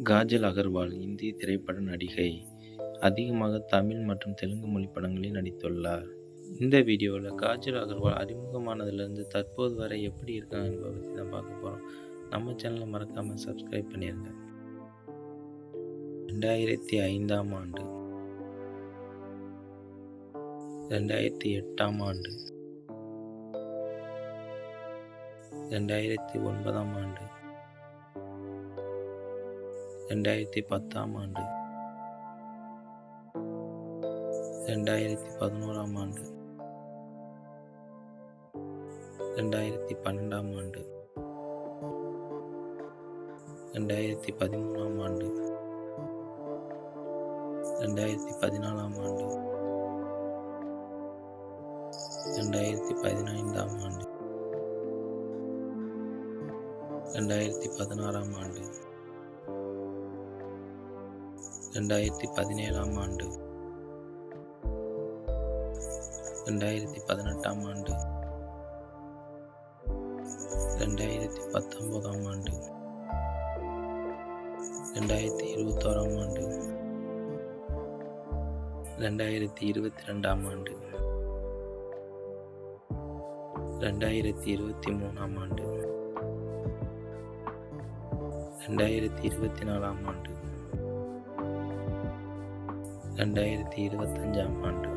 காஜல் அகர்வால் இந்திய திரைப்பட நடிகை. அதிகமாக தமிழ் மற்றும் தெலுங்கு மொழி படங்களில் நடித்துள்ளார். இந்த வீடியோவில் காஜல் அகர்வால் அறிமுகமானதுலேருந்து தற்போது வரை எப்படி இருக்காங்க என்பதை பற்றி தான் பார்க்க போகிறோம். நம்ம சேனலை மறக்காமல் சப்ஸ்கிரைப் பண்ணிடுங்க. 2005ஆம் ஆண்டு, 2008ஆம் ஆண்டு, 2009ஆம் ஆண்டு, 2010ஆம் ஆண்டு, 2011ஆம் ஆண்டு, 2012ஆம் ஆண்டு, 2013ஆம் ஆண்டு, 2014ஆம் ஆண்டு, 2015ஆம் ஆண்டு, 2016ஆம் ஆண்டு, 2017ஆம் ஆண்டு, 2018ஆம் ஆண்டு, 2019ஆம் ஆண்டு, 2021ஆம் ஆண்டு, 2022ஆம் ஆண்டு, 2023ஆம் ஆண்டு, 2024ஆம் ஆண்டு, 2025ஆம் ஆண்டு,